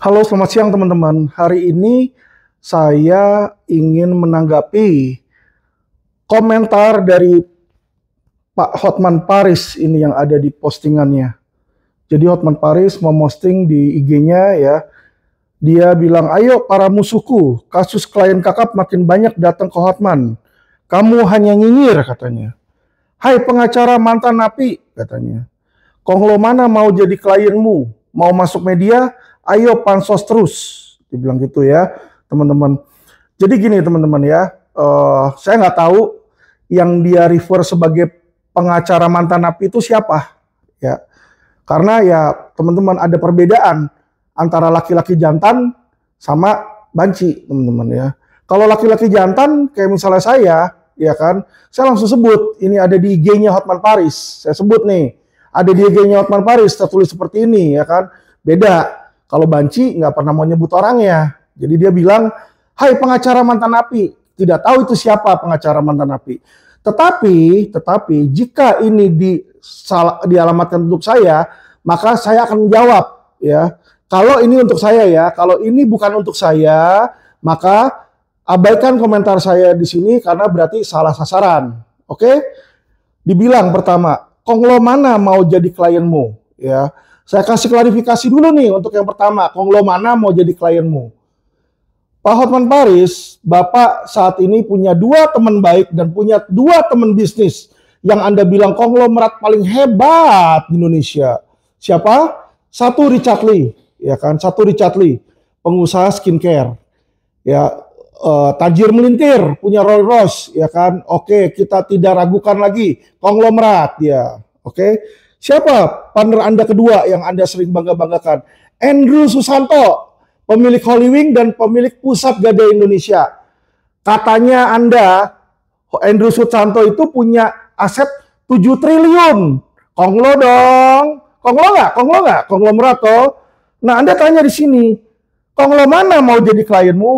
Halo, selamat siang teman-teman. Hari ini saya ingin menanggapi komentar dari Pak Hotman Paris ini yang ada di postingannya. Jadi Hotman Paris memosting di IG-nya ya. Dia bilang, "Ayo para musuhku, kasus klien kakap makin banyak datang ke Hotman. Kamu hanya nyinyir," katanya. "Hai pengacara mantan napi," katanya. "Konglo mana mau jadi klienmu? Mau masuk media? Ayo pansos terus." Dibilang gitu ya, teman-teman. Jadi gini teman-teman ya, saya nggak tahu yang dia refer sebagai pengacara mantan napi itu siapa ya. Karena ya teman-teman ada perbedaan antara laki-laki jantan sama banci teman-teman ya. Kalau laki-laki jantan kayak misalnya saya, ya kan, saya langsung sebut ini ada di IG-nya Hotman Paris. Saya sebut nih, ada di IG-nya Hotman Paris tertulis seperti ini ya kan. Beda. Kalau banci nggak pernah mau nyebut orangnya. Jadi dia bilang, "Hai pengacara mantan napi." Tidak tahu itu siapa pengacara mantan napi. Tetapi jika ini dialamatkan untuk saya, maka saya akan menjawab ya. Kalau ini untuk saya ya, kalau ini bukan untuk saya, maka abaikan komentar saya di sini karena berarti salah sasaran. Oke? Dibilang pertama, "Konglo mana mau jadi klienmu?" Ya. Saya kasih klarifikasi dulu nih untuk yang pertama, Konglo mana mau jadi klienmu? Pak Hotman Paris, Bapak saat ini punya dua teman baik dan punya dua teman bisnis yang Anda bilang konglomerat paling hebat di Indonesia. Siapa? Satu Richard Lee, ya kan? Satu Richard Lee, pengusaha skincare. Ya, tajir melintir, punya Rolls Royce, ya kan? Oke, kita tidak ragukan lagi, konglomerat, ya. Oke. Siapa partner Anda kedua yang Anda sering bangga-banggakan? Andrew Susanto, pemilik Holywing dan pemilik Pusat Gadai Indonesia. Katanya Anda, Andrew Susanto itu punya aset 7 triliun. Konglo dong. Konglo nggak? Konglo nggak? Konglomerat toh. Nah, Anda tanya di sini, Konglo mana mau jadi klienmu?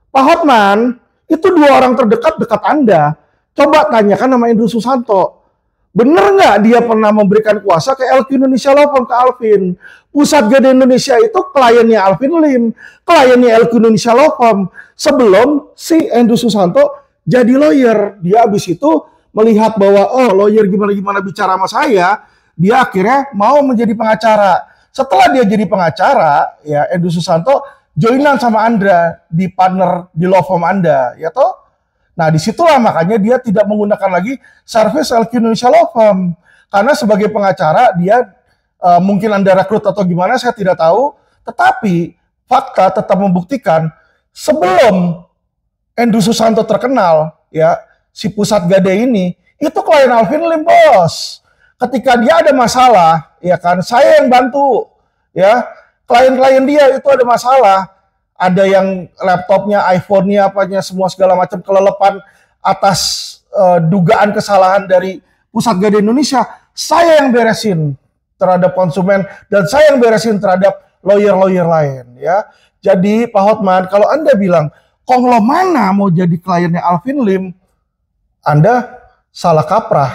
Pak Hotman, itu dua orang terdekat dekat Anda. Coba tanyakan nama Andrew Susanto. Bener nggak dia pernah memberikan kuasa ke LQ Indonesia Law Firm, ke Alvin? Pusat Gadai Indonesia itu kliennya Alvin Lim, kliennya LQ Indonesia Law Firm. Sebelum si Andrew Susanto jadi lawyer, dia habis itu melihat bahwa lawyer gimana-gimana bicara sama saya, dia akhirnya mau menjadi pengacara. Setelah dia jadi pengacara, ya Andrew Susanto joinan sama Anda di partner di law firm Anda, ya toh? Nah, disitulah makanya dia tidak menggunakan lagi service LQ Indonesia Law Firm. Karena sebagai pengacara, dia mungkin Anda rekrut atau gimana, saya tidak tahu. Tetapi, fakta tetap membuktikan, sebelum Andrew Susanto terkenal, ya si Pusat Gadai ini, itu klien Alvin Lim, bos. Ketika dia ada masalah, ya kan, saya yang bantu. Ya, klien-klien dia itu ada masalah. Ada yang laptopnya, iPhone-nya, apanya, semua segala macam kelelepan atas dugaan kesalahan dari Pusat Gadai Indonesia. Saya yang beresin terhadap konsumen dan saya yang beresin terhadap lawyer-lawyer lain. Ya, jadi Pak Hotman, kalau Anda bilang Konglo mana mau jadi kliennya Alvin Lim, Anda salah kaprah.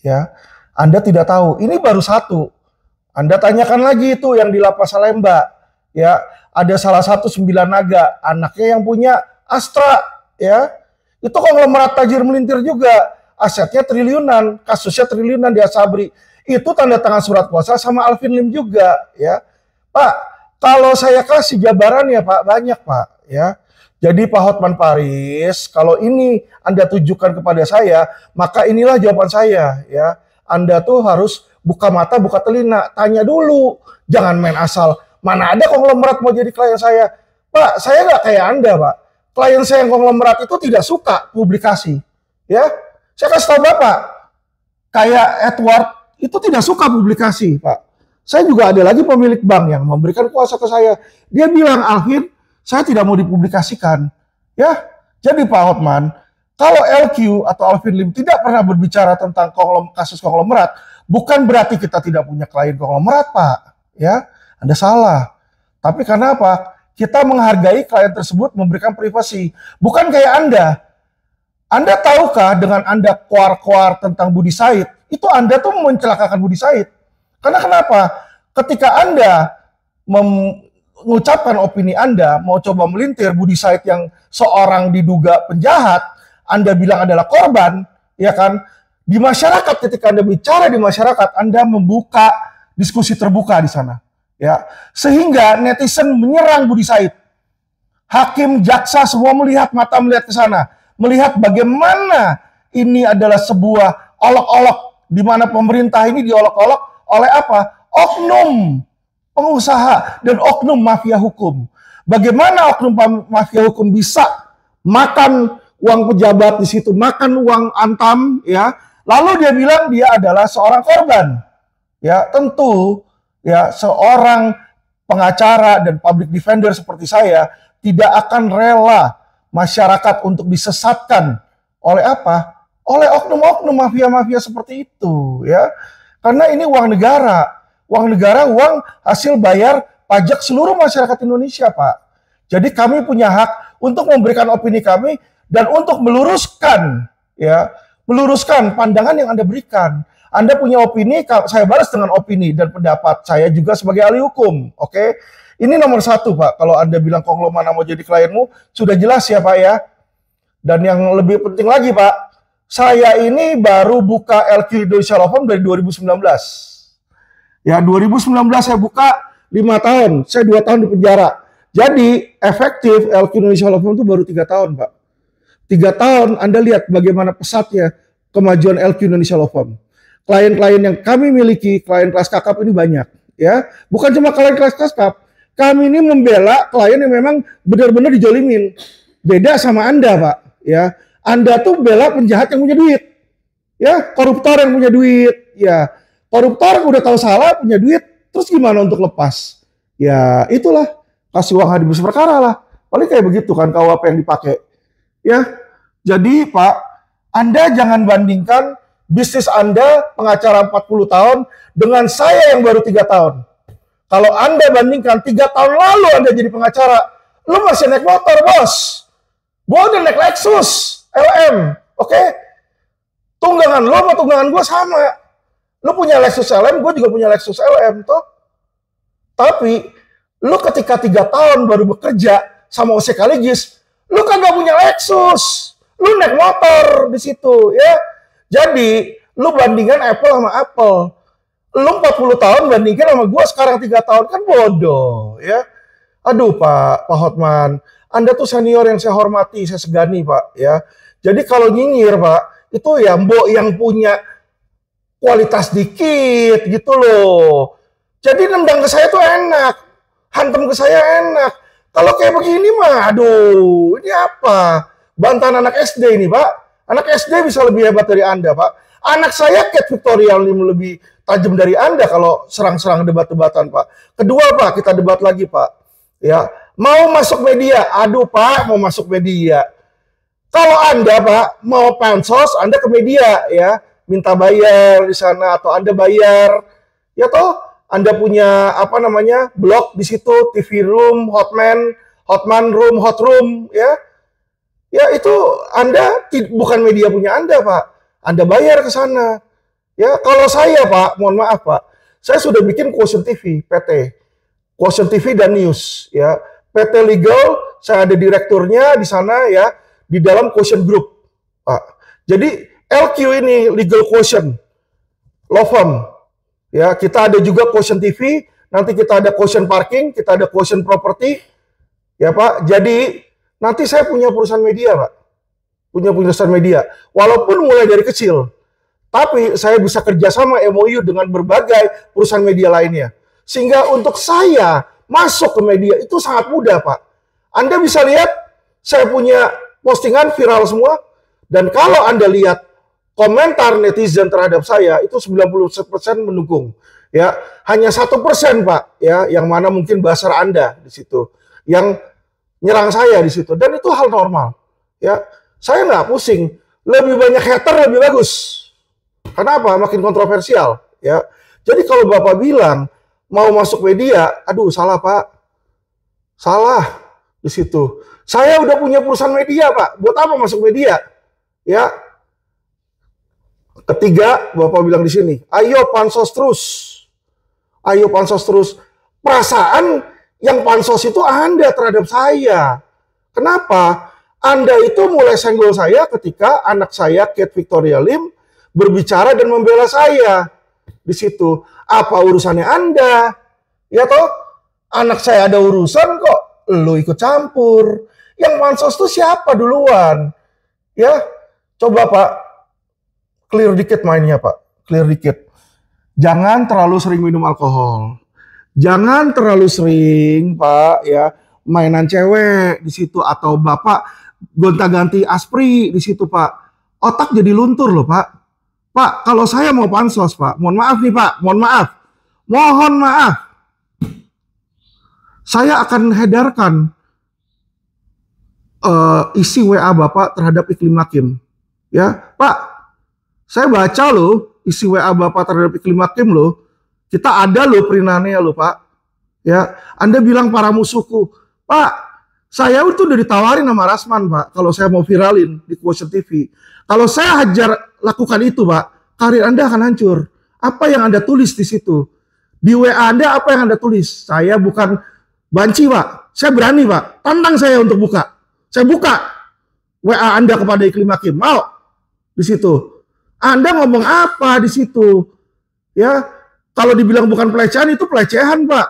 Ya, Anda tidak tahu. Ini baru satu. Anda tanyakan lagi itu yang di Lapas Salemba. Ya, ada salah satu 9 naga, anaknya yang punya Astra, ya. Itu konglomerat tajir melintir juga, asetnya triliunan, kasusnya triliunan di Asabri. Itu tanda tangan surat kuasa sama Alvin Lim juga, ya. Pak, kalau saya kasih jabaran ya Pak, banyak Pak, ya. Jadi Pak Hotman Paris, kalau ini Anda tujukan kepada saya, maka inilah jawaban saya, ya. Anda tuh harus buka mata, buka telinga, tanya dulu, jangan main asal. Mana ada konglomerat mau jadi klien saya? Pak, saya nggak kayak Anda, Pak. Klien saya yang konglomerat itu tidak suka publikasi. Ya, saya kasih tahu Bapak, kayak Edward itu tidak suka publikasi, Pak. Saya juga ada lagi pemilik bank yang memberikan kuasa ke saya. Dia bilang, Alvin, saya tidak mau dipublikasikan. Ya, jadi Pak Hotman, kalau LQ atau Alvin Lim tidak pernah berbicara tentang kasus konglomerat, bukan berarti kita tidak punya klien konglomerat, Pak. Ya, Anda salah. Tapi karena apa? Kita menghargai klien tersebut memberikan privasi. Bukan kayak Anda. Anda tahukah dengan Anda kuar-kuar tentang Budi Said, itu Anda tuh mencelakakan Budi Said. Karena kenapa? Ketika Anda mengucapkan opini Anda, mau coba melintir Budi Said yang seorang diduga penjahat, Anda bilang adalah korban, ya kan? Di masyarakat, ketika Anda bicara di masyarakat, Anda membuka diskusi terbuka di sana, ya. Sehingga netizen menyerang Budi Said. Hakim, jaksa semua melihat ke sana, melihat bagaimana ini adalah sebuah olok-olok, di mana pemerintah ini diolok-olok oleh apa? Oknum pengusaha dan oknum mafia hukum. Bagaimana oknum mafia hukum bisa makan uang pejabat di situ, makan uang Antam, ya. Lalu dia bilang dia adalah seorang korban. Ya, tentu ya seorang pengacara dan public defender seperti saya tidak akan rela masyarakat untuk disesatkan oleh apa? Oleh oknum-oknum mafia-mafia seperti itu, ya. Karena ini uang negara, uang hasil bayar pajak seluruh masyarakat Indonesia, Pak. Jadi kami punya hak untuk memberikan opini kami dan untuk meluruskan, ya, meluruskan pandangan yang Anda berikan. Anda punya opini, saya balas dengan opini dan pendapat saya juga sebagai ahli hukum, oke? Ini nomor satu, Pak. Kalau Anda bilang Konglomana mau jadi klienmu, sudah jelas ya, Pak, ya. Dan yang lebih penting lagi, Pak, saya ini baru buka LQ Indonesia Law Firm dari 2019. Ya, 2019 saya buka 5 tahun, saya 2 tahun di penjara. Jadi, efektif LQ Indonesia Law Firm itu baru 3 tahun, Pak. 3 tahun, Anda lihat bagaimana pesatnya kemajuan LQ Indonesia Law Firm. Klien-klien yang kami miliki, klien kelas kakap ini banyak, ya. Bukan cuma klien kelas kakap, kami ini membela klien yang memang benar-benar dijolimin. Beda sama Anda, Pak, ya. Anda tuh bela penjahat yang punya duit, ya, koruptor yang punya duit, ya. Koruptor udah tahu salah, punya duit, terus gimana untuk lepas? Ya, itulah, kasih uang hadis perkara lah. Paling kayak begitu kan KUHP yang dipakai. Ya, jadi Pak, Anda jangan bandingkan bisnis Anda pengacara 40 tahun dengan saya yang baru 3 tahun. Kalau Anda bandingkan 3 tahun lalu Anda jadi pengacara, lu masih naik motor, bos. Gua udah naik Lexus LM, oke? Tunggangan lu sama tunggangan gua sama. Lu punya Lexus LM, gua juga punya Lexus LM, toh. Tapi, lu ketika 3 tahun baru bekerja sama OC Kaligis, lu kagak punya Lexus, lu naik motor di situ, ya. Jadi, lu bandingkan Apple sama Apple. Lu 40 tahun bandingkan sama gua sekarang 3 tahun, kan bodoh, ya. Aduh, Pak Hotman, Anda tuh senior yang saya hormati, saya segani, Pak, ya. Jadi kalau nyinyir, Pak, itu ya mbok yang punya kualitas dikit gitu loh. Jadi nendang ke saya tuh enak, hantam ke saya enak. Kalau kayak begini mah, aduh, ini apa? Bantahan anak SD ini, Pak. Anak SD bisa lebih hebat dari Anda, Pak. Anak saya Cat Victoria lebih tajam dari Anda kalau serang-serang debat-debatan, Pak. Kedua, Pak, kita debat lagi, Pak. Ya, mau masuk media. Aduh, Pak, mau masuk media. Kalau Anda, Pak, mau pansos, Anda ke media, ya. Minta bayar di sana atau Anda bayar. Ya toh, Anda punya apa namanya? Blog di situ, TV Room, Hotman Room, Hot Room, ya. Ya itu Anda bukan media punya Anda, Pak. Anda bayar ke sana. Ya, kalau saya, Pak, mohon maaf, Pak. Saya sudah bikin Quotient TV, PT. Quotient TV dan News, ya. PT Legal, saya ada direkturnya di sana, ya, di dalam Quotient Group, Pak. Jadi LQ ini Legal Quotient Law Firm. Ya, kita ada juga Quotient TV, nanti kita ada Quotient Parking, kita ada Quotient Property. Ya, Pak. Jadi nanti saya punya perusahaan media, Pak. Punya perusahaan media. Walaupun mulai dari kecil. Tapi saya bisa kerjasama MOU dengan berbagai perusahaan media lainnya. Sehingga untuk saya masuk ke media itu sangat mudah, Pak. Anda bisa lihat, saya punya postingan viral semua. Dan kalau Anda lihat komentar netizen terhadap saya, itu 90% mendukung. Ya, hanya 1%, Pak, ya, yang mana mungkin bahasa Anda di situ. Yang nyerang saya di situ. Dan itu hal normal. Ya, saya nggak pusing. Lebih banyak hater lebih bagus. Kenapa? Makin kontroversial, ya. Jadi kalau Bapak bilang mau masuk media, aduh salah, Pak. Salah di situ. Saya udah punya perusahaan media, Pak. Buat apa masuk media? Ya. Ketiga, Bapak bilang di sini, ayo pansos terus. Ayo pansos terus. Perasaan Yang pansos itu Anda terhadap saya. Kenapa? Anda itu mulai senggol saya ketika anak saya, Kate Victoria Lim, berbicara dan membela saya. Di situ, apa urusannya Anda? Ya toh, anak saya ada urusan kok, lu ikut campur. Yang pansos itu siapa duluan? Ya, coba Pak, clear dikit mainnya Pak, clear dikit. Jangan terlalu sering minum alkohol. Jangan terlalu sering Pak ya mainan cewek di situ atau Bapak gonta-ganti aspri di situ Pak. Otak jadi luntur loh Pak. Pak, kalau saya mau pansos Pak, mohon maaf nih Pak, mohon maaf. Mohon maaf. Saya akan hedarkan isi WA Bapak terhadap Iklim Hakim. Ya, Pak, saya baca loh isi WA Bapak terhadap Iklim Hakim loh. Kita ada loh perinannya loh Pak. Ya, Anda bilang para musuhku. Pak, saya itu udah ditawarin sama Rasman Pak, kalau saya mau viralin di Quotient TV. Kalau saya hajar lakukan itu Pak, karir Anda akan hancur. Apa yang Anda tulis di situ? Di WA Anda apa yang Anda tulis? Saya bukan banci Pak, saya berani Pak. Tantang saya untuk buka. Saya buka WA Anda kepada Iklim Hakim. Mau di situ. Anda ngomong apa di situ? Ya, kalau dibilang bukan pelecehan itu pelecehan Pak.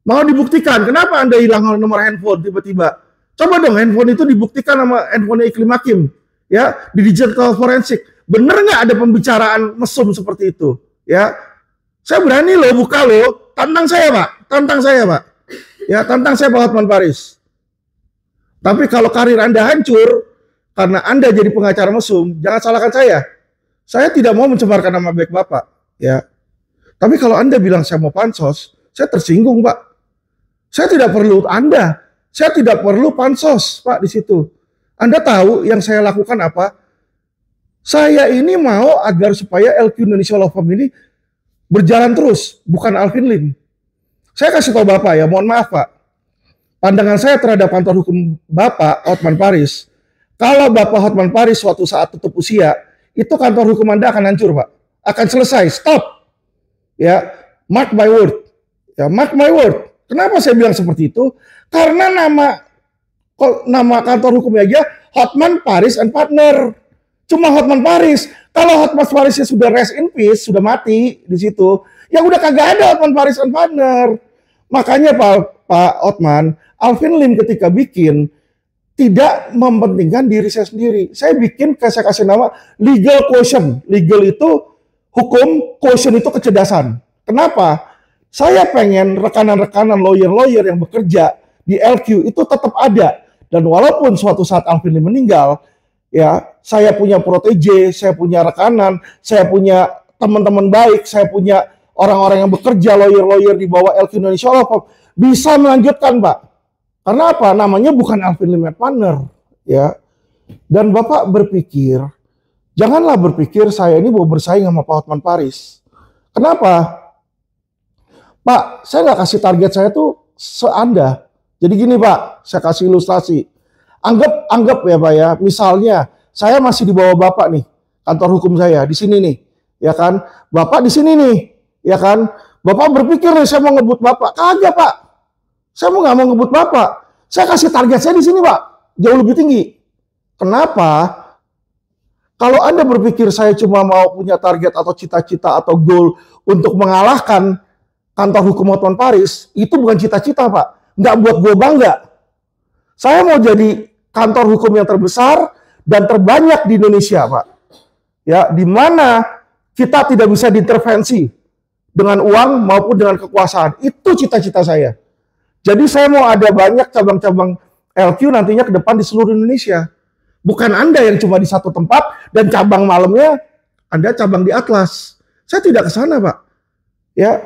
Mau dibuktikan. Kenapa Anda hilang nomor handphone tiba-tiba? Coba dong handphone itu dibuktikan sama handphone Iklim Hakim. Ya, di digital forensik. Bener nggak ada pembicaraan mesum seperti itu? Ya, saya berani loh buka loh. Tantang saya Pak. Tantang saya Pak. Ya, tantang saya Pak Hotman Paris. Tapi kalau karir Anda hancur karena Anda jadi pengacara mesum, jangan salahkan saya. Saya tidak mau mencemarkan nama baik Bapak, ya. Tapi kalau Anda bilang saya mau pansos, saya tersinggung, Pak. Saya tidak perlu Anda. Saya tidak perlu pansos, Pak, di situ. Anda tahu yang saya lakukan apa? Saya ini mau agar supaya LQ Indonesia Law Firm ini berjalan terus, bukan Alvin Lim. Saya kasih tahu Bapak ya, mohon maaf, Pak. Pandangan saya terhadap kantor hukum Bapak, Hotman Paris, kalau Bapak Hotman Paris suatu saat tutup usia, itu kantor hukum Anda akan hancur, Pak. Akan selesai, stop. Ya, mark my word. Ya, mark my word. Kenapa saya bilang seperti itu? Karena nama kantor hukumnya aja Hotman Paris and Partner. Cuma Hotman Paris. Kalau Hotman Parisnya sudah rest in peace, sudah mati di situ, ya udah kagak ada Hotman Paris and Partner. Makanya Pak Hotman, Alvin Lim ketika bikin tidak mementingkan diri saya sendiri. Saya bikin, saya kasih nama legal quotient. Legal itu hukum, quotient itu kecerdasan. Kenapa? Saya pengen rekanan-rekanan lawyer-lawyer yang bekerja di LQ itu tetap ada. Dan walaupun suatu saat Alvin Lim meninggal, ya saya punya protege, saya punya rekanan, saya punya teman-teman baik, saya punya orang-orang yang bekerja, lawyer-lawyer di bawah LQ Indonesia Law Firm bisa melanjutkan, Pak. Karena apa? Namanya bukan Alvin Lim and Partner, ya. Dan Bapak berpikir, janganlah berpikir saya ini mau bersaing sama Pak Hotman Paris. Kenapa? Pak, saya nggak kasih target saya tuh se-Anda. Jadi gini Pak, saya kasih ilustrasi. Anggap ya Pak ya, misalnya saya masih di bawah Bapak nih, kantor hukum saya di sini nih, ya kan? Bapak di sini nih, ya kan? Bapak berpikir nih saya mau ngebut Bapak, kagak Pak. Saya nggak mau ngebut Bapak. Saya kasih target saya di sini Pak, jauh lebih tinggi. Kenapa? Kalau Anda berpikir saya cuma mau punya target atau cita-cita atau goal untuk mengalahkan kantor hukum Hotman Paris, itu bukan cita-cita Pak. Nggak buat gue bangga. Saya mau jadi kantor hukum yang terbesar dan terbanyak di Indonesia, Pak. Ya, di mana kita tidak bisa diintervensi dengan uang maupun dengan kekuasaan. Itu cita-cita saya. Jadi saya mau ada banyak cabang-cabang LQ nantinya ke depan di seluruh Indonesia. Bukan Anda yang cuma di satu tempat dan cabang malamnya Anda cabang di Atlas. Saya tidak ke sana, Pak. Ya,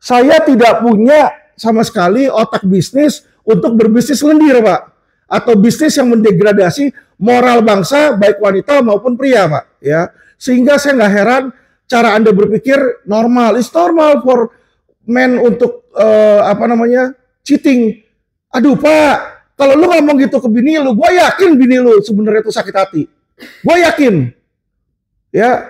saya tidak punya sama sekali otak bisnis untuk berbisnis lendir, Pak. Atau bisnis yang mendegradasi moral bangsa, baik wanita maupun pria, Pak. Ya, sehingga saya nggak heran cara Anda berpikir normal. It's normal for men untuk cheating. Aduh, Pak, kalau lu ngomong gitu ke bini lu, gue yakin bini lu sebenarnya itu sakit hati. Gue yakin. Ya,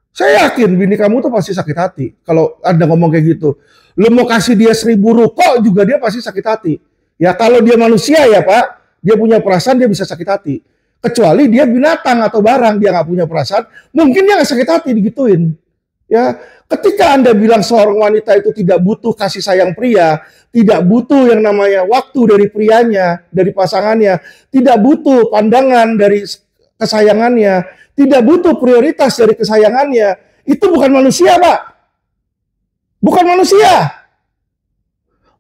Saya yakin bini kamu tuh pasti sakit hati kalau Anda ngomong kayak gitu. Lu mau kasih dia 1.000 ruko juga dia pasti sakit hati. Ya kalau dia manusia ya Pak, dia punya perasaan, dia bisa sakit hati. Kecuali dia binatang atau barang, dia nggak punya perasaan, mungkin dia nggak sakit hati digituin. Ya, ketika Anda bilang seorang wanita itu tidak butuh kasih sayang pria, tidak butuh yang namanya waktu dari prianya, dari pasangannya, tidak butuh pandangan dari kesayangannya, tidak butuh prioritas dari kesayangannya, itu bukan manusia, Pak. Bukan manusia.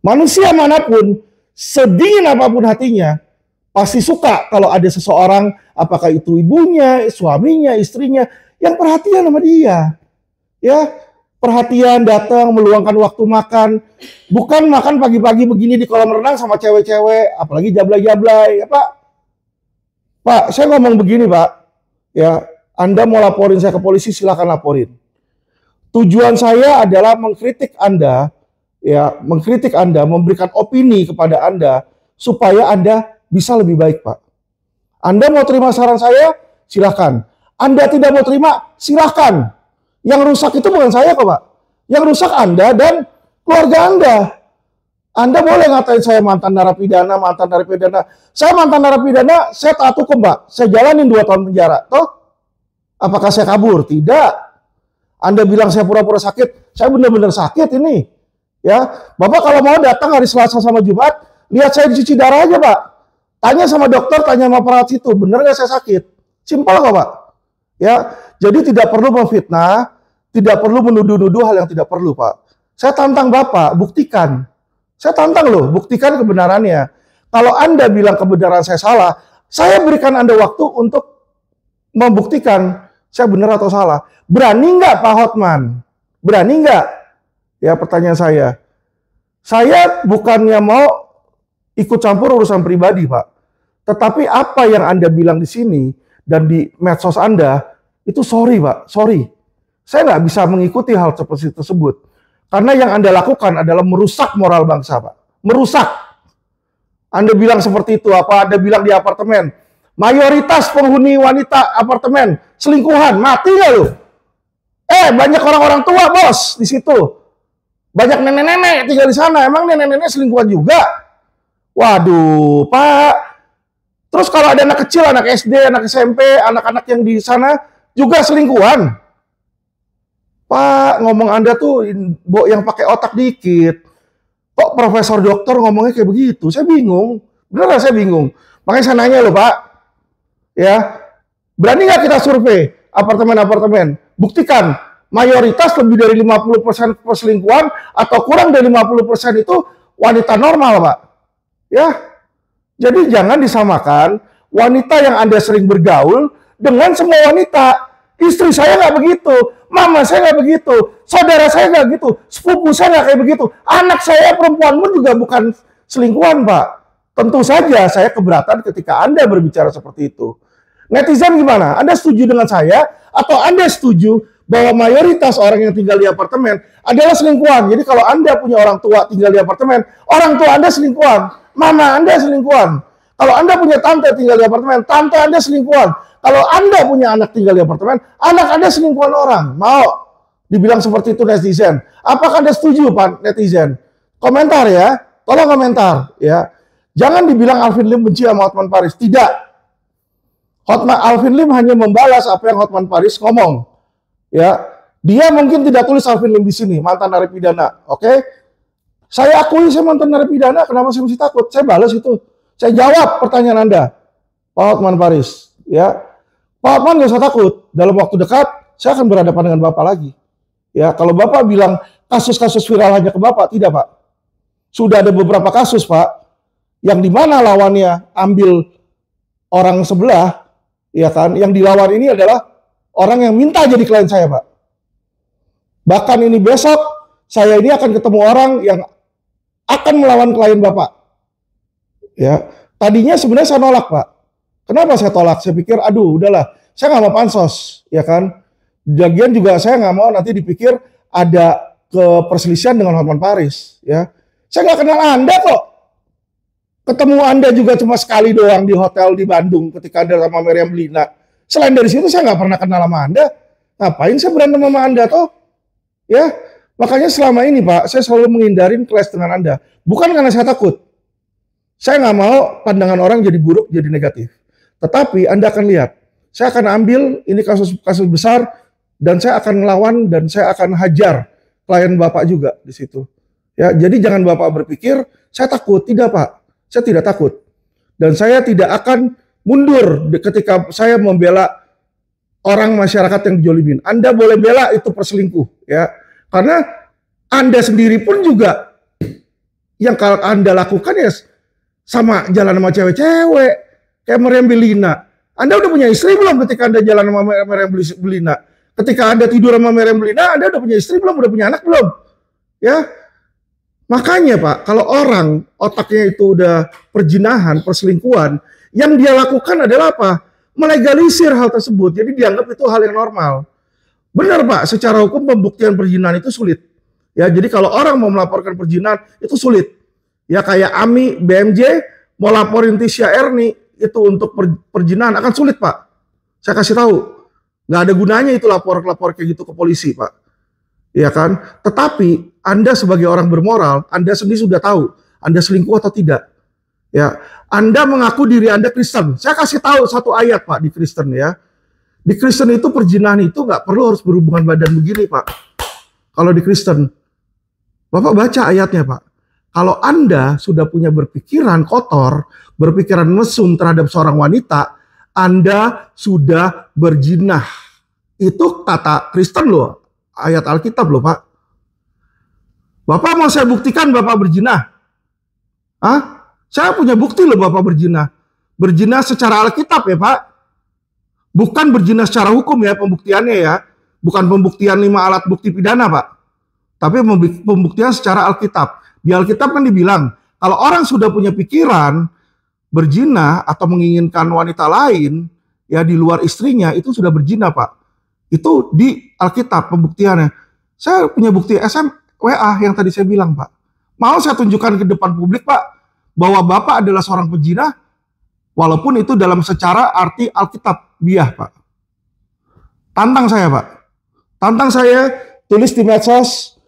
Manusia manapun, sedingin apapun hatinya, pasti suka kalau ada seseorang, apakah itu ibunya, suaminya, istrinya, yang perhatian sama dia. Ya, perhatian, datang, meluangkan waktu makan. Bukan makan pagi-pagi begini di kolam renang sama cewek-cewek, apalagi jablay-jablay. Ya, Pak. Pak, saya ngomong begini, Pak. Ya, Anda mau laporin saya ke polisi, silakan laporin. Tujuan saya adalah mengkritik Anda, ya, mengkritik Anda, memberikan opini kepada Anda supaya Anda bisa lebih baik, Pak. Anda mau terima saran saya, silakan. Anda tidak mau terima, silakan. Yang rusak itu bukan saya kok, Pak. Yang rusak Anda dan keluarga Anda. Anda boleh ngatain saya mantan narapidana. Saya mantan narapidana, saya taat hukum, Pak. Saya jalanin 2 tahun penjara. Toh? Apakah saya kabur? Tidak. Anda bilang saya pura-pura sakit, saya benar-benar sakit ini. Ya, Bapak kalau mau datang hari Selasa sama Jumat, lihat saya dicuci darah aja, Pak. Tanya sama dokter, tanya sama perawat situ, benar nggak saya sakit? Simpel kok, Pak. Ya, jadi tidak perlu memfitnah, tidak perlu menuduh-nuduh hal yang tidak perlu, Pak. Saya tantang Bapak, buktikan. Saya tantang loh, buktikan kebenarannya. Kalau Anda bilang kebenaran saya salah, saya berikan Anda waktu untuk membuktikan saya benar atau salah. Berani nggak Pak Hotman? Berani nggak? Ya pertanyaan saya. Saya bukannya mau ikut campur urusan pribadi, Pak. Tetapi apa yang Anda bilang di sini dan di medsos Anda, itu sorry, Pak. Sorry. Saya nggak bisa mengikuti hal seperti tersebut. Karena yang Anda lakukan adalah merusak moral bangsa, Pak. Merusak. Anda bilang seperti itu, apa Anda bilang di apartemen? Mayoritas penghuni wanita apartemen selingkuhan, mati nggak lu? Banyak orang-orang tua, bos, di situ. Banyak nenek-nenek tinggal di sana. Emang nenek-nenek selingkuhan juga? Waduh, Pak. Terus kalau ada anak kecil, anak SD, anak SMP, anak-anak yang di sana juga selingkuhan. Pak, ngomong Anda tuh yang pakai otak dikit. Kok profesor dokter ngomongnya kayak begitu? Saya bingung. Beneran saya bingung. Makanya saya nanya loh, Pak. Ya, berani nggak kita survei apartemen-apartemen? Buktikan mayoritas lebih dari 50% perselingkuhan atau kurang dari 50% itu wanita normal, Pak. Ya, jadi jangan disamakan wanita yang Anda sering bergaul dengan semua wanita. Istri saya nggak begitu, mama saya nggak begitu, saudara saya nggak gitu, sepupu saya nggak kayak begitu, anak saya perempuan pun juga bukan selingkuhan, Pak. Tentu saja saya keberatan ketika Anda berbicara seperti itu. Netizen gimana? Anda setuju dengan saya atau Anda setuju bahwa mayoritas orang yang tinggal di apartemen adalah selingkuhan? Jadi kalau Anda punya orang tua tinggal di apartemen, orang tua Anda selingkuhan, mama Anda selingkuhan. Kalau Anda punya tante tinggal di apartemen, tante Anda selingkuhan. Kalau Anda punya anak tinggal di apartemen, anak Anda selingkuhan orang. Mau dibilang seperti itu netizen? Apakah Anda setuju, Pak netizen? Komentar ya, tolong komentar ya. Jangan dibilang Alvin Lim benci sama Hotman Paris. Tidak. Alvin Lim hanya membalas apa yang Hotman Paris ngomong. Ya, dia mungkin tidak tulis Alvin Lim di sini, mantan narapidana. Oke? Saya akui saya mantan narapidana, kenapa saya mesti takut? Saya balas itu. Saya jawab pertanyaan Anda, Pak Hotman Paris. Ya, Pak Hotman nggak usah takut. Dalam waktu dekat, saya akan berhadapan dengan Bapak lagi. Ya, kalau Bapak bilang kasus-kasus viral hanya ke Bapak, tidak, Pak. Sudah ada beberapa kasus, Pak, yang di mana lawannya ambil orang sebelah, ya kan? Yang dilawan ini adalah orang yang minta jadi klien saya, Pak. Bahkan ini besok, saya ini akan ketemu orang yang akan melawan klien Bapak. Ya, tadinya sebenarnya saya nolak, Pak. Kenapa saya tolak? Saya pikir, aduh, udahlah, saya nggak mau pansos, ya kan? Lagian juga saya nggak mau nanti dipikir ada keperselisihan dengan Hotman Paris, ya. Saya nggak kenal Anda kok. Ketemu Anda juga cuma sekali doang di hotel di Bandung ketika Anda sama Meriam Belina. Selain dari situ saya nggak pernah kenal sama Anda. Ngapain saya berantem sama Anda toh? Ya, makanya selama ini Pak, saya selalu menghindarin kelas dengan Anda. Bukan karena saya takut. Saya nggak mau pandangan orang jadi buruk, jadi negatif. Tetapi Anda akan lihat, saya akan ambil ini kasus besar, dan saya akan melawan, dan saya akan hajar klien Bapak juga di situ. Ya, jadi jangan Bapak berpikir, saya takut. Tidak Pak, saya tidak takut. Dan saya tidak akan mundur ketika saya membela orang masyarakat yang dijolimin. Anda boleh bela itu perselingkuh, ya. Karena Anda sendiri pun juga yang kalau Anda lakukan ya sama jalan sama cewek-cewek kayak Meriam Bellina. Anda udah punya istri belum ketika Anda jalan sama Meriam Bellina? Ketika Anda tidur sama Meriam Bellina, Anda udah punya istri belum? Udah punya anak belum? Ya. Makanya Pak, kalau orang otaknya itu udah perjinahan, perselingkuhan, yang dia lakukan adalah apa? Melegalisir hal tersebut. Jadi dianggap itu hal yang normal. Benar Pak, secara hukum pembuktian perjinahan itu sulit. Ya, jadi kalau orang mau melaporkan perjinahan itu sulit. Ya kayak Ami, BMJ mau laporin Tisha Erni itu untuk perjinahan akan sulit Pak. Saya kasih tahu, nggak ada gunanya itu lapor kayak gitu ke polisi Pak. Ya kan? Tetapi Anda sebagai orang bermoral, Anda sendiri sudah tahu Anda selingkuh atau tidak. Ya, Anda mengaku diri Anda Kristen. Saya kasih tahu satu ayat Pak di Kristen ya. Di Kristen itu perjinahan itu nggak perlu harus berhubungan badan begini Pak. Kalau di Kristen, Bapak baca ayatnya Pak. Kalau Anda sudah punya berpikiran kotor, berpikiran mesum terhadap seorang wanita, Anda sudah berjinah. Itu kata Kristen loh. Ayat Alkitab loh Pak. Bapak mau saya buktikan Bapak berjinah? Hah? Saya punya bukti loh Bapak berjinah. Berjinah secara Alkitab ya Pak. Bukan berjinah secara hukum ya pembuktiannya ya. Bukan pembuktian 5 alat bukti pidana Pak. Tapi pembuktian secara Alkitab. Di Alkitab kan dibilang, kalau orang sudah punya pikiran berjinah atau menginginkan wanita lain ya di luar istrinya, itu sudah berjinah Pak. Itu di Alkitab pembuktiannya. Saya punya bukti WA yang tadi saya bilang Pak. Mau saya tunjukkan ke depan publik Pak, bahwa Bapak adalah seorang pejinah, walaupun itu dalam secara arti Alkitab biah Pak. Tantang saya Pak. Tantang saya, tulis di medsos,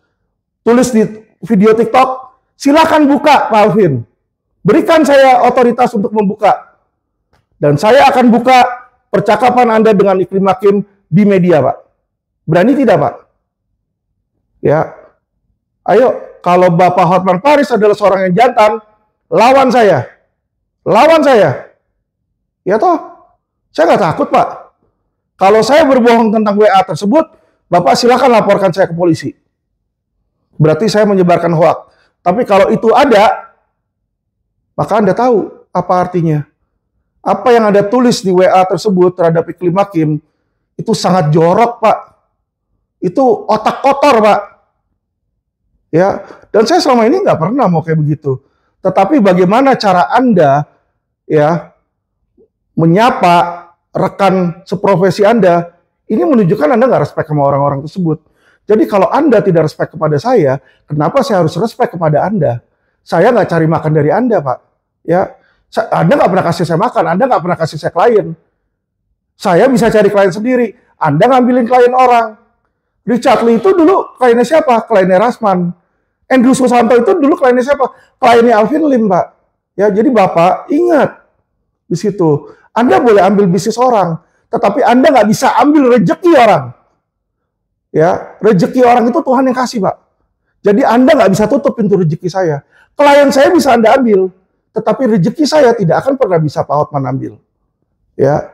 tulis di video TikTok, silakan buka Pak Alvin. Berikan saya otoritas untuk membuka. Dan saya akan buka percakapan Anda dengan Iklim Hakim di media Pak. Berani tidak Pak? Ya. Ayo, kalau Bapak Hotman Paris adalah seorang yang jantan, lawan saya. Lawan saya. Ya toh? Saya nggak takut Pak. Kalau saya berbohong tentang WA tersebut, Bapak silakan laporkan saya ke polisi. Berarti saya menyebarkan hoak. Tapi kalau itu ada, maka Anda tahu apa artinya. Apa yang Anda tulis di WA tersebut terhadap Iklim Hakim, itu sangat jorok Pak. Itu otak kotor Pak. Ya, dan saya selama ini nggak pernah mau kayak begitu. Tetapi bagaimana cara Anda ya menyapa rekan seprofesi Anda, ini menunjukkan Anda nggak respect sama orang-orang tersebut. Jadi kalau Anda tidak respect kepada saya, kenapa saya harus respect kepada Anda? Saya nggak cari makan dari Anda Pak. Ya, Anda nggak pernah kasih saya makan, Anda nggak pernah kasih saya klien. Saya bisa cari klien sendiri. Anda ngambilin klien orang. Richard Lee itu dulu kliennya siapa? Kliennya Rasman. Andrew Susanto itu dulu kliennya siapa? Kliennya Alvin Lim, Pak. Ya, jadi Bapak ingat di situ. Anda boleh ambil bisnis orang, tetapi Anda nggak bisa ambil rezeki orang. Ya, rezeki orang itu Tuhan yang kasih, Pak. Jadi Anda nggak bisa tutup pintu rezeki saya. Klien saya bisa Anda ambil, tetapi rezeki saya tidak akan pernah bisa Pak Hotman ambil. Ya,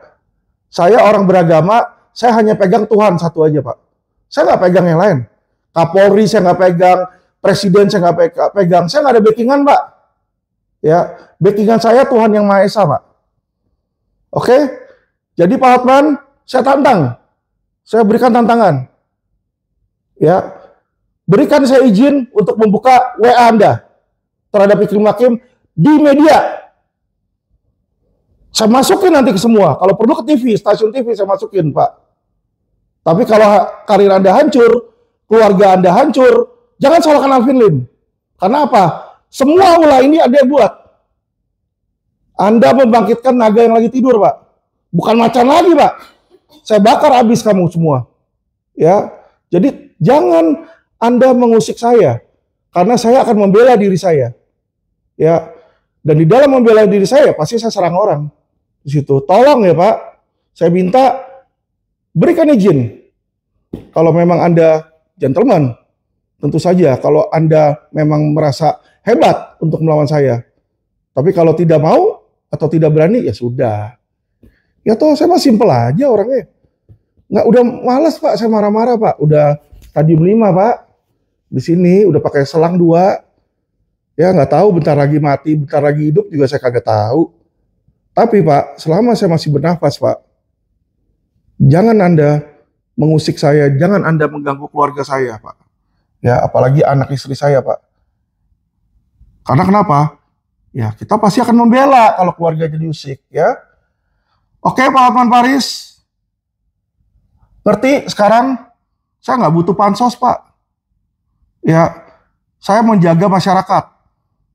saya orang beragama, saya hanya pegang Tuhan satu aja, Pak. Saya nggak pegang yang lain. Kapolri saya nggak pegang, Presiden saya nggak pegang. Saya nggak ada backingan, Pak. Ya, backingan saya Tuhan yang Maha Esa, Pak. Oke? Jadi Pak Hotman, saya tantang. Saya berikan tantangan. Ya, berikan saya izin untuk membuka WA Anda terhadap Iklim Hakim di media. Saya masukin nanti ke semua. Kalau perlu ke TV, stasiun TV saya masukin, Pak. Tapi kalau karir Anda hancur, keluarga Anda hancur, jangan salahkan Alvin Lim. Karena apa? Semua ulah ini ada yang buat. Anda membangkitkan naga yang lagi tidur, Pak. Bukan macan lagi, Pak. Saya bakar habis kamu semua. Ya, jadi jangan Anda mengusik saya, karena saya akan membela diri saya. Ya, dan di dalam membela diri saya pasti saya serang orang di situ. Tolong ya Pak, saya minta berikan izin. Kalau memang Anda gentleman, tentu saja. Kalau Anda memang merasa hebat untuk melawan saya. Tapi kalau tidak mau atau tidak berani, ya sudah. Ya toh saya mah simpel aja orangnya. Nggak, udah malas Pak, saya marah-marah Pak. Udah stadium 5 Pak. Di sini udah pakai selang 2. Ya nggak tahu bentar lagi mati, bentar lagi hidup juga saya kagak tahu. Tapi Pak, selama saya masih bernafas Pak, jangan Anda mengusik saya, jangan Anda mengganggu keluarga saya Pak. Ya, apalagi anak istri saya Pak. Karena kenapa? Ya, kita pasti akan membela kalau keluarganya diusik ya. Oke Pak Hotman Paris. Ngerti sekarang? Saya nggak butuh pansos Pak. Ya, saya menjaga masyarakat.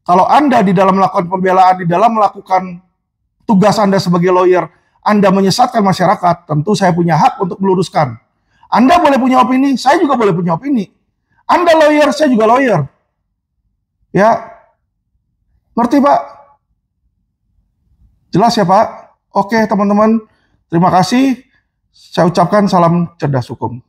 Kalau Anda di dalam melakukan pembelaan, di dalam melakukan tugas Anda sebagai lawyer, Anda menyesatkan masyarakat, tentu saya punya hak untuk meluruskan. Anda boleh punya opini, saya juga boleh punya opini. Anda lawyer, saya juga lawyer. Ya, ngerti Pak? Jelas ya Pak? Oke teman-teman, terima kasih. Saya ucapkan salam cerdas hukum.